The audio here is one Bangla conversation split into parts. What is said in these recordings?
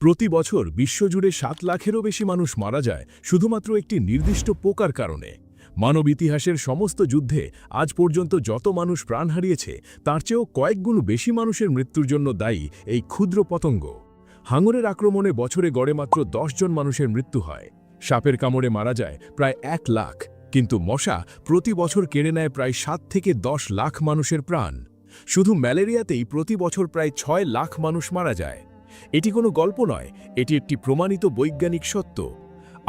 প্রতি বছর বিশ্বজুড়ে ৭ লাখেরও বেশি মানুষ মারা যায় শুধুমাত্র একটি নির্দিষ্ট পোকার কারণে। মানব ইতিহাসের সমস্ত যুদ্ধে আজ পর্যন্ত যত মানুষ প্রাণ হারিয়েছে তার চেয়েও কয়েক গুণ বেশি মানুষের মৃত্যুর জন্য দায়ী এই ক্ষুদ্র পতঙ্গ। হাঙরের আক্রমণে বছরে গড়ে মাত্র ১০ জন মানুষের মৃত্যু হয়। সাপের কামড়ে মারা যায় প্রায় ১ লাখ, কিন্তু মশা প্রতি বছর কেড়ে নেয় প্রায় ৭ থেকে ১০ লাখ মানুষের প্রাণ। শুধু ম্যালেরিয়াতেই প্রতি বছর প্রায় ৬ লাখ মানুষ মারা যায়। এটি কোনো গল্প নয়, এটি একটি প্রমাণিত বৈজ্ঞানিক সত্য।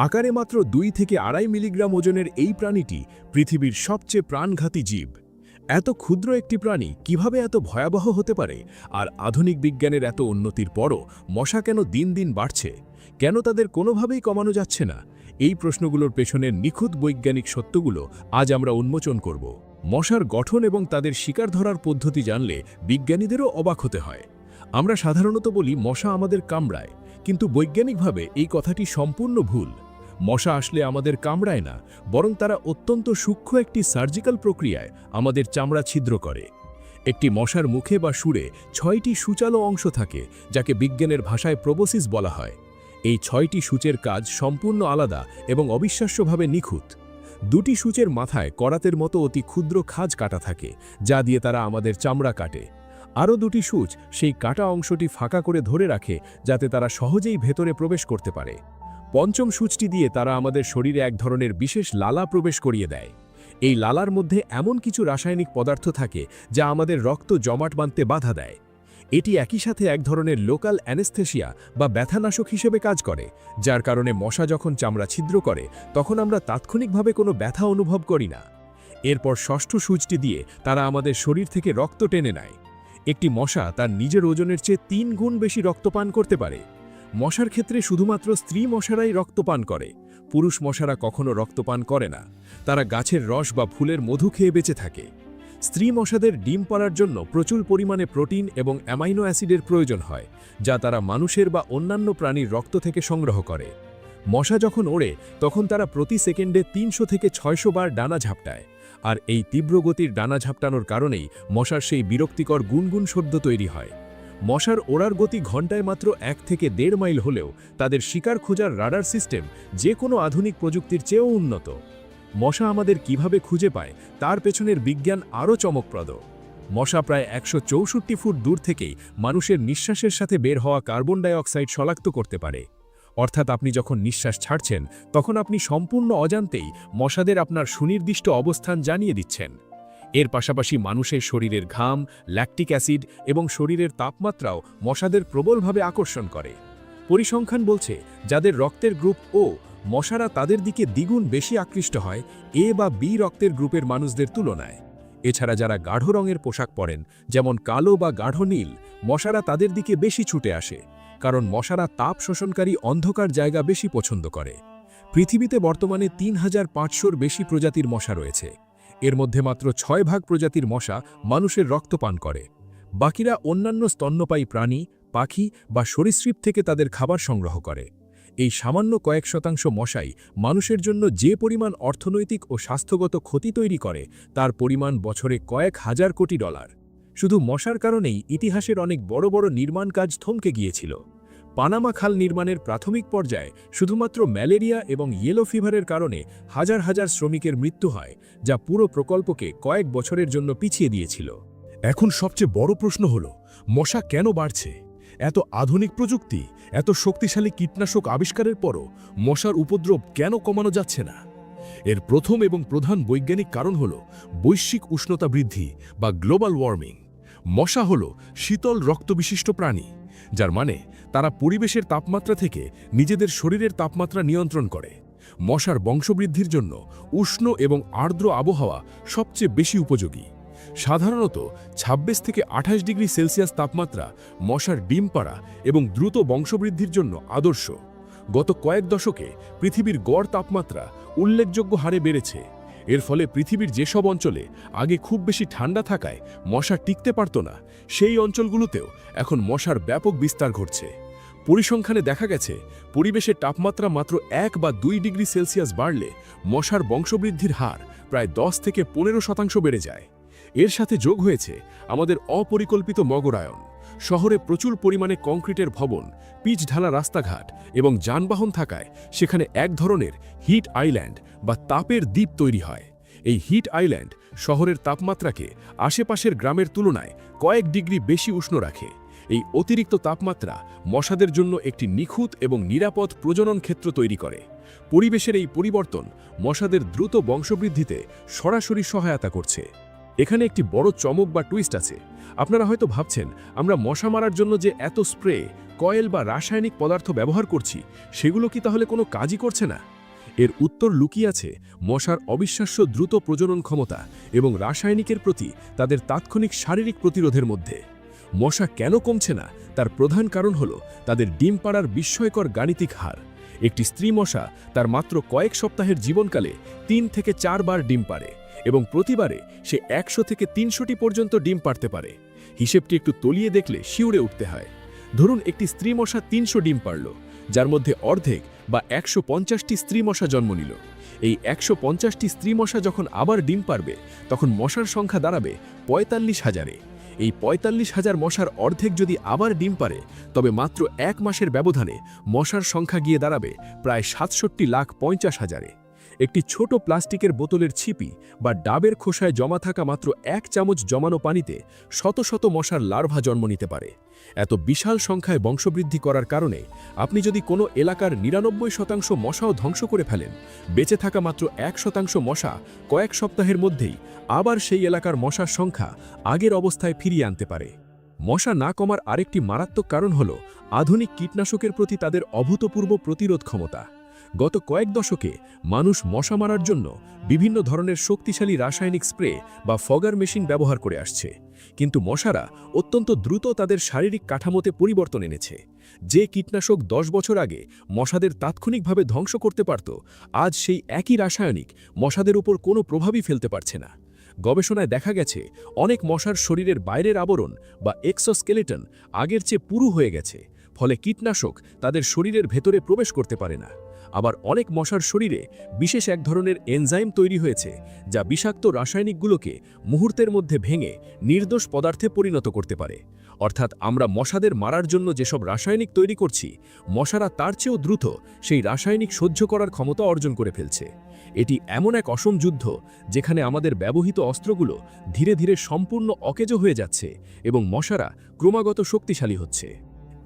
আকারে মাত্র ২ থেকে ২.৫ মিলিগ্রাম ওজনের এই প্রাণীটি পৃথিবীর সবচেয়ে প্রাণঘাতী জীব। এত ক্ষুদ্র একটি প্রাণী কিভাবে এত ভয়াবহ হতে পারে? আর আধুনিক বিজ্ঞানের এত উন্নতির পরও মশা কেন দিন দিন বাড়ছে? কেন তাদের কোনোভাবেই কমানো যাচ্ছে না? এই প্রশ্নগুলোর পেছনের নিখুঁত বৈজ্ঞানিক সত্যগুলো আজ আমরা উন্মোচন করব। মশার গঠন এবং তাদের শিকার ধরার পদ্ধতি জানলে বিজ্ঞানীদেরও অবাক হতে হয়। আমরা সাধারণত বলি মশা আমাদের কামড়ায়, কিন্তু বৈজ্ঞানিকভাবে এই কথাটি সম্পূর্ণ ভুল। মশা আসলে আমাদের কামড়ায় না, বরং তারা অত্যন্ত সূক্ষ্ম একটি সার্জিক্যাল প্রক্রিয়ায় আমাদের চামড়া ছিদ্র করে। একটি মশার মুখে বা শুঁড়ে ৬টি সূচালো অংশ থাকে, যাকে বিজ্ঞানের ভাষায় প্রোবোসিস বলা হয়। এই ৬টি সূচের কাজ সম্পূর্ণ আলাদা এবং অবিশ্বাস্যভাবে নিখুঁত। ২টি সূচের মাথায় করাতের মতো অতি ক্ষুদ্র খাঁজ কাটা থাকে, যা দিয়ে তারা আমাদের চামড়া কাটে। আরও ২টি সূচ সেই কাটা অংশটি ফাঁকা করে ধরে রাখে, যাতে তারা সহজেই ভেতরে প্রবেশ করতে পারে। পঞ্চম সূচটি দিয়ে তারা আমাদের শরীরে এক ধরনের বিশেষ লালা প্রবেশ করিয়ে দেয়। এই লালার মধ্যে এমন কিছু রাসায়নিক পদার্থ থাকে যা আমাদের রক্ত জমাট বাঁধতে বাধা দেয়। এটি একই সাথে এক ধরনের লোকাল অ্যানেস্থেসিয়া বা ব্যথানাশক হিসেবে কাজ করে, যার কারণে মশা যখন চামড়া ছিদ্র করে তখন আমরা তাৎক্ষণিকভাবে কোনো ব্যথা অনুভব করি না। এরপর ষষ্ঠ সূচটি দিয়ে তারা আমাদের শরীর থেকে রক্ত টেনে নেয়। একটি মশা তার নিজের ওজনের চেয়ে ৩ গুণ বেশি রক্ত পান করতে পারে। মশার ক্ষেত্রে শুধুমাত্র স্ত্রী মশারাই রক্ত পান করে, পুরুষ মশারা কখনো রক্ত পান করে না। তারা গাছের রস বা ফুলের মধু খেয়ে বেঁচে থাকে। স্ত্রী মশাদের ডিম পাড়ার জন্য প্রচুর পরিমাণে প্রোটিন এবং অ্যামাইনো অ্যাসিডের প্রয়োজন হয়, যা তারা মানুষের বা অন্যান্য প্রাণীর রক্ত থেকে সংগ্রহ করে। মশা যখন ওড়ে তখন তারা প্রতি সেকেন্ডে ৩০০ থেকে ৬০০ বার ডানা ঝাপটায়, আর এই তীব্র গতির ডানা ঝাপটানোর কারণেই মশার সেই বিরক্তিকর গুনগুন শব্দ তৈরি হয়। মশার ওড়ার গতি ঘন্টায় মাত্র ১ থেকে ১.৫ মাইল হলেও তাদের শিকার খোঁজার রাডার সিস্টেম যে কোনো আধুনিক প্রযুক্তির চেয়েও উন্নত। মশা আমাদের কিভাবে খুঁজে পায় তার পেছনের বিজ্ঞান আরও চমকপ্রদ। মশা প্রায় ১৬৪ ফুট দূর থেকেই মানুষের নিঃশ্বাসের সাথে বের হওয়া কার্বন ডাই অক্সাইড শনাক্ত করতে পারে। অর্থাৎ আপনি যখন নিঃশ্বাস ছাড়ছেন তখন আপনি সম্পূর্ণ অজান্তেই মশাদের আপনার সুনির্দিষ্ট অবস্থান জানিয়ে দিচ্ছেন। এর পাশাপাশি মানুষের শরীরের ঘাম, ল্যাকটিক অ্যাসিড এবং শরীরের তাপমাত্রাও মশাদের প্রবলভাবে আকর্ষণ করে। পরিসংখ্যান বলছে যাদের রক্তের গ্রুপ ও, মশারা তাদের দিকে দ্বিগুণ বেশি আকৃষ্ট হয় এ বা বি রক্তের গ্রুপের মানুষদের তুলনায়। এছাড়া যারা গাঢ় রঙের পোশাক পরেন, যেমন কালো বা গাঢ় নীল, মশারা তাদের দিকে বেশি ছুটে আসে, কারণ মশারা তাপ শোষণকারী অন্ধকার জায়গা বেশি পছন্দ করে। পৃথিবীতে বর্তমানে ৩৫০০-র বেশি প্রজাতির মশা রয়েছে। এর মধ্যে মাত্র ৬ ভাগ প্রজাতির মশা মানুষের রক্ত পান করে। বাকিরা অন্যান্য স্তন্যপায়ী প্রাণী, পাখি বা সরীসৃপ থেকে তাদের খাবার সংগ্রহ করে। এই সামান্য কয়েক শতাংশ মশাই মানুষের জন্য যে পরিমাণ অর্থনৈতিক ও স্বাস্থ্যগত ক্ষতি তৈরি করে তার পরিমাণ বছরে কয়েক হাজার কোটি ডলার। শুধু মশার কারণেই ইতিহাসের অনেক বড় বড় নির্মাণ কাজ থমকে গিয়েছিল। পানামা খাল নির্মাণের প্রাথমিক পর্যায়ে শুধুমাত্র ম্যালেরিয়া এবং ইয়েলো ফিভারের কারণে হাজার হাজার শ্রমিকের মৃত্যু হয়, যা পুরো প্রকল্পকে কয়েক বছরের জন্য পিছিয়ে দিয়েছিল। এখন সবচেয়ে বড় প্রশ্ন হলো, মশা কেন বাড়ছে? এত আধুনিক প্রযুক্তি, এত শক্তিশালী কীটনাশক আবিষ্কারের পরও মশার উপদ্রব কেন কমানো যাচ্ছে না? এর প্রথম এবং প্রধান বৈজ্ঞানিক কারণ হল বৈশ্বিক উষ্ণতা বৃদ্ধি বা গ্লোবাল ওয়ার্মিং। মশা হল শীতল রক্তবিশিষ্ট প্রাণী, যার মানে তারা পরিবেশের তাপমাত্রা থেকে নিজেদের শরীরের তাপমাত্রা নিয়ন্ত্রণ করে। মশার বংশবৃদ্ধির জন্য উষ্ণ এবং আর্দ্র আবহাওয়া সবচেয়ে বেশি উপযোগী। সাধারণত ২৬ থেকে ২৮ ডিগ্রি সেলসিয়াস তাপমাত্রা মশার ডিম পাড়া এবং দ্রুত বংশবৃদ্ধির জন্য আদর্শ। গত কয়েক দশকে পৃথিবীর গড় তাপমাত্রা উল্লেখযোগ্য হারে বেড়েছে। এর ফলে পৃথিবীর যেসব অঞ্চলে আগে খুব বেশি ঠান্ডা থাকায় মশা টিকতে পারত না, সেই অঞ্চলগুলোতেও এখন মশার ব্যাপক বিস্তার ঘটছে। পরিসংখ্যানে দেখা গেছে পরিবেশের তাপমাত্রা মাত্র ১ বা ২ ডিগ্রি সেলসিয়াস বাড়লে মশার বংশবৃদ্ধির হার প্রায় ১০ থেকে ১৫% বেড়ে যায়। এর সাথে যোগ হয়েছে আমাদের অপরিকল্পিত মগরায়ন। শহরে প্রচুর পরিমাণে কংক্রিটের ভবন, পিচ ঢালা রাস্তাঘাট এবং যানবাহন থাকায় সেখানে এক ধরনের হিট আইল্যান্ড বা তাপের দ্বীপ তৈরি হয়। এই হিট আইল্যান্ড শহরের তাপমাত্রাকে আশেপাশের গ্রামের তুলনায় কয়েক ডিগ্রি বেশি উষ্ণ রাখে। এই অতিরিক্ত তাপমাত্রা মশাদের জন্য একটি নিখুঁত এবং নিরাপদ প্রজনন ক্ষেত্র তৈরি করে। পরিবেশের এই পরিবর্তন মশাদের দ্রুত বংশবৃদ্ধিতে সরাসরি সহায়তা করছে। এখানে একটি বড় চমক বা টুইস্ট আছে। আপনারা হয়তো ভাবছেন, আমরা মশা মারার জন্য যে এত স্প্রে, কয়েল বা রাসায়নিক পদার্থ ব্যবহার করছি, সেগুলো কি তাহলে কোনো কাজই করছে না? এর উত্তর লুকিয়ে আছে মশার অবিশ্বাস্য দ্রুত প্রজনন ক্ষমতা এবং রাসায়নিকের প্রতি তাদের তাৎক্ষণিক শারীরিক প্রতিরোধের মধ্যে। মশা কেন কমছে না তার প্রধান কারণ হল তাদের ডিম পাড়ার বিস্ময়কর গাণিতিক হার। একটি স্ত্রী মশা তার মাত্র কয়েক সপ্তাহের জীবনকালে 3 থেকে 4 বার ডিম পাড়ে এবং প্রতিবারে সে 100 থেকে 300টি পর্যন্ত ডিম পাড়তে পারে। হিসেবটি একটু তলিয়ে দেখলে শিউরে উঠতে হয়। ধরুন একটি স্ত্রী মশা 300 ডিম পাড়ল, যার মধ্যে অর্ধেক বা 150টি স্ত্রী মশা জন্ম নিল। এই 150টি স্ত্রী মশা যখন আবার ডিম পারবে, তখন মশার সংখ্যা দাঁড়াবে 45,000-এ। এই 45,000 মশার অর্ধেক যদি আবার ডিম পারে, তবে মাত্র 1 মাসের ব্যবধানে মশার সংখ্যা গিয়ে দাঁড়াবে প্রায় 67,50,000-এ। একটি ছোট প্লাস্টিকের বোতলের ছিপি বা ডাবের খোসায় জমা থাকা মাত্র 1 চামচ জমানো পানিতে শত শত মশার লার্ভা জন্ম নিতে পারে। এত বিশাল সংখ্যায় বংশবৃদ্ধি করার কারণে আপনি যদি কোনো এলাকার 99% মশাও ধ্বংস করে ফেলেন, বেঁচে থাকা মাত্র 1% মশা কয়েক সপ্তাহের মধ্যেই আবার সেই এলাকার মশার সংখ্যা আগের অবস্থায় ফিরিয়ে আনতে পারে। মশা না কমার আরেকটি মারাত্মক কারণ হল আধুনিক কীটনাশকের প্রতি তাদের অভূতপূর্ব প্রতিরোধ ক্ষমতা। গত কয়েক দশকে মানুষ মশা মারার জন্য বিভিন্ন ধরনের শক্তিশালী রাসায়নিক স্প্রে বা ফগার মেশিন ব্যবহার করে আসছে, কিন্তু মশারা অত্যন্ত দ্রুত তাদের শারীরিক কাঠামোতে পরিবর্তন এনেছে। যে কীটনাশক 10 বছর আগে মশাদের তাৎক্ষণিকভাবে ধ্বংস করতে পারত, আজ সেই একই রাসায়নিক মশাদের উপর কোনো প্রভাবই ফেলতে পারছে না। গবেষণায় দেখা গেছে অনেক মশার শরীরের বাইরের আবরণ বা এক্সোস্কেলেটন আগের চেয়ে পুরু হয়ে গেছে, ফলে কীটনাশক তাদের শরীরের ভেতরে প্রবেশ করতে পারে না। আবার অনেক মশার শরীরে বিশেষ এক ধরনের এনজাইম তৈরি হয়েছে, যা বিষাক্ত রাসায়নিকগুলোকে মুহূর্তের মধ্যে ভেঙে নির্দোষ পদার্থে পরিণত করতে পারে। অর্থাৎ আমরা মশাদের মারার জন্য যেসব রাসায়নিক তৈরি করছি, মশারা তার চেয়েও দ্রুত সেই রাসায়নিক সহ্য করার ক্ষমতা অর্জন করে ফেলছে। এটি এমন এক অসম যুদ্ধ যেখানে আমাদের ব্যবহৃত অস্ত্রগুলো ধীরে ধীরে সম্পূর্ণ অকেজো হয়ে যাচ্ছে এবং মশারা ক্রমাগত শক্তিশালী হচ্ছে।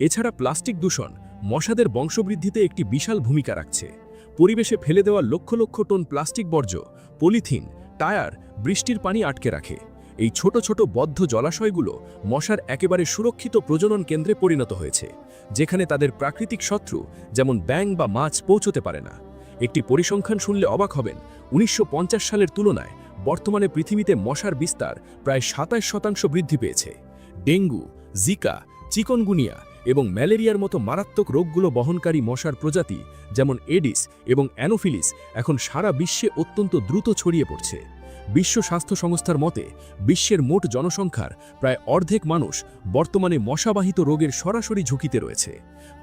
এছাড়া প্লাস্টিক দূষণ মশাদের বংশবৃদ্ধিতে একটি বিশাল ভূমিকা রাখছে। পরিবেশে ফেলে দেওয়া লক্ষ লক্ষ টন প্লাস্টিক বর্জ্য, পলিথিন, টায়ার বৃষ্টির পানি আটকে রাখে। এই ছোট ছোট বদ্ধ জলাশয়গুলো মশার একেবারে সুরক্ষিত প্রজনন কেন্দ্রে পরিণত হয়েছে, যেখানে তাদের প্রাকৃতিক শত্রু যেমন ব্যাঙ বা মাছ পৌঁছতে পারে না। একটি পরিসংখ্যান শুনলে অবাক হবেন, 1950 সালের তুলনায় বর্তমানে পৃথিবীতে মশার বিস্তার প্রায় 27% বৃদ্ধি পেয়েছে। ডেঙ্গু, জিকা, চিকনগুনিয়া এবং ম্যালেরিয়ার মতো মারাত্মক রোগগুলো বহনকারী মশার প্রজাতি যেমন এডিস এবং অ্যানোফিলিস এখন সারা বিশ্বে অত্যন্ত দ্রুত ছড়িয়ে পড়ছে। বিশ্ব স্বাস্থ্য সংস্থার মতে বিশ্বের মোট জনসংখ্যার প্রায় অর্ধেক মানুষ বর্তমানে মশাবাহিত রোগের সরাসরি ঝুঁকিতে রয়েছে।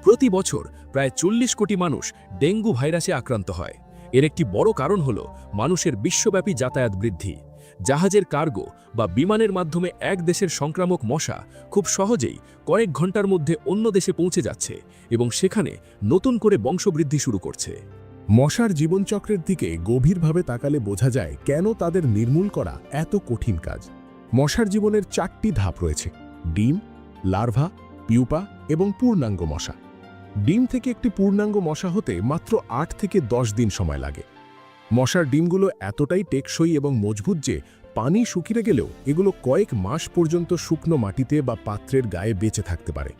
প্রতি বছর প্রায় 40 কোটি মানুষ ডেঙ্গু ভাইরাসে আক্রান্ত হয়। এর একটি বড় কারণ হল মানুষের বিশ্বব্যাপী যাতায়াত বৃদ্ধি। জাহাজের কার্গো বা বিমানের মাধ্যমে এক দেশের সংক্রামক মশা খুব সহজেই কয়েক ঘন্টার মধ্যে অন্য দেশে পৌঁছে যাচ্ছে এবং সেখানে নতুন করে বংশবৃদ্ধি শুরু করছে। মশার জীবনচক্রের দিকে গভীরভাবে তাকালে বোঝা যায় কেন তাদের নির্মূল করা এত কঠিন কাজ। মশার জীবনের 4টি ধাপ রয়েছে: ডিম, লার্ভা, পিউপা এবং পূর্ণাঙ্গ মশা। ডিম থেকে একটি পূর্ণাঙ্গ মশা হতে মাত্র 8 থেকে 10 দিন সময় লাগে। মশার ডিমগুলো এতটাই টেকসই এবং মজবুত যে পানি শুকিয়ে গেলেও এগুলো কয়েক মাস পর্যন্ত শুকনো মাটিতে বা পাত্রের গায়ে বেঁচে থাকতে পারে।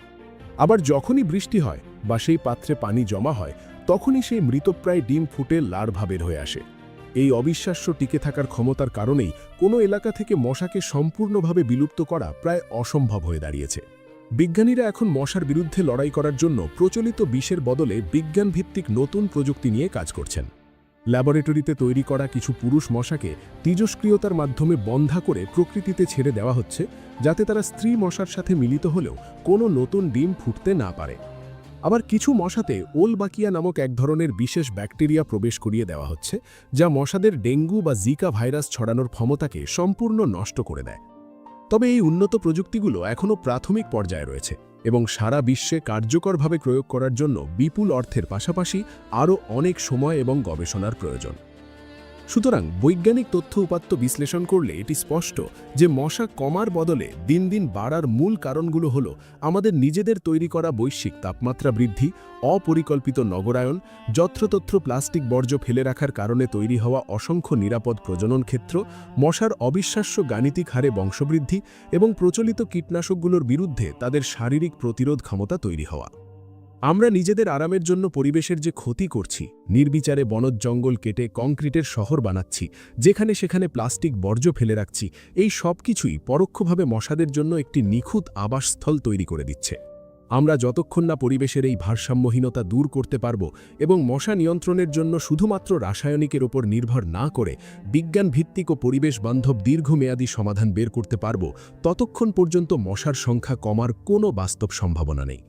আবার যখনই বৃষ্টি হয় বা সেই পাত্রে পানি জমা হয়, তখনই সেই মৃতপ্রায় ডিম ফুটে লার্ভা বের হয়ে আসে। এই অবিশ্বাস্য টিকে থাকার ক্ষমতার কারণেই কোনো এলাকা থেকে মশাকে সম্পূর্ণভাবে বিলুপ্ত করা প্রায় অসম্ভব হয়ে দাঁড়িয়েছে। বিজ্ঞানীরা এখন মশার বিরুদ্ধে লড়াই করার জন্য প্রচলিত বিষের বদলে বিজ্ঞানভিত্তিক নতুন প্রযুক্তি নিয়ে কাজ করছেন। ল্যাবরেটরিতে তৈরি করা কিছু পুরুষ মশাকে তেজস্ক্রিয়তার মাধ্যমে বন্ধা করে প্রকৃতিতে ছেড়ে দেওয়া হচ্ছে, যাতে তারা স্ত্রী মশার সাথে মিলিত হলেও কোনো নতুন ডিম ফুটতে না পারে। আবার কিছু মশাতে ওলবাকিয়া নামক এক ধরনের বিশেষ ব্যাকটেরিয়া প্রবেশ করিয়ে দেওয়া হচ্ছে, যা মশাদের ডেঙ্গু বা জিকা ভাইরাস ছড়ানোর ক্ষমতাকে সম্পূর্ণ নষ্ট করে দেয়। তবে এই উন্নত প্রযুক্তিগুলো এখনও প্রাথমিক পর্যায়ে রয়েছে এবং সারা বিশ্বে কার্যকরভাবে প্রয়োগ করার জন্য বিপুল অর্থের পাশাপাশি আরও অনেক সময় এবং গবেষণার প্রয়োজন। সুতরাং বৈজ্ঞানিক তথ্য উপাত্ত বিশ্লেষণ করলে এটি স্পষ্ট যে মশা কমার বদলে দিন দিন বাড়ার মূল কারণগুলো হল আমাদের নিজেদের তৈরি করা বৈশ্বিক তাপমাত্রা বৃদ্ধি, অপরিকল্পিত নগরায়ন, যত্রতত্র প্লাস্টিক বর্জ্য ফেলে রাখার কারণে তৈরি হওয়া অসংখ্য নিরাপদ প্রজনন ক্ষেত্র, মশার অবিশ্বাস্য গাণিতিক হারে বংশবৃদ্ধি এবং প্রচলিত কীটনাশকগুলোর বিরুদ্ধে তাদের শারীরিক প্রতিরোধ ক্ষমতা তৈরি হওয়া। আমরা নিজেদের আরামের জন্য পরিবেশের যে ক্ষতি করছি, নির্বিচারে বনজ জঙ্গল কেটে কংক্রিটের শহর বানাচ্ছি, যেখানে সেখানে প্লাস্টিক বর্জ্য ফেলে রাখছি, এই সব কিছুই পরোক্ষভাবে মশাদের জন্য একটি নিখুঁত আবাসস্থল তৈরি করে দিচ্ছে। আমরা যতক্ষণ না পরিবেশের এই ভারসাম্যহীনতা দূর করতে পারব এবং মশা নিয়ন্ত্রণের জন্য শুধুমাত্র রাসায়নিকের ওপর নির্ভর না করে বিজ্ঞানভিত্তিক ও পরিবেশ বান্ধব দীর্ঘমেয়াদী সমাধান বের করতে পারব, ততক্ষণ পর্যন্ত মশার সংখ্যা কমার কোনো বাস্তব সম্ভাবনা নেই।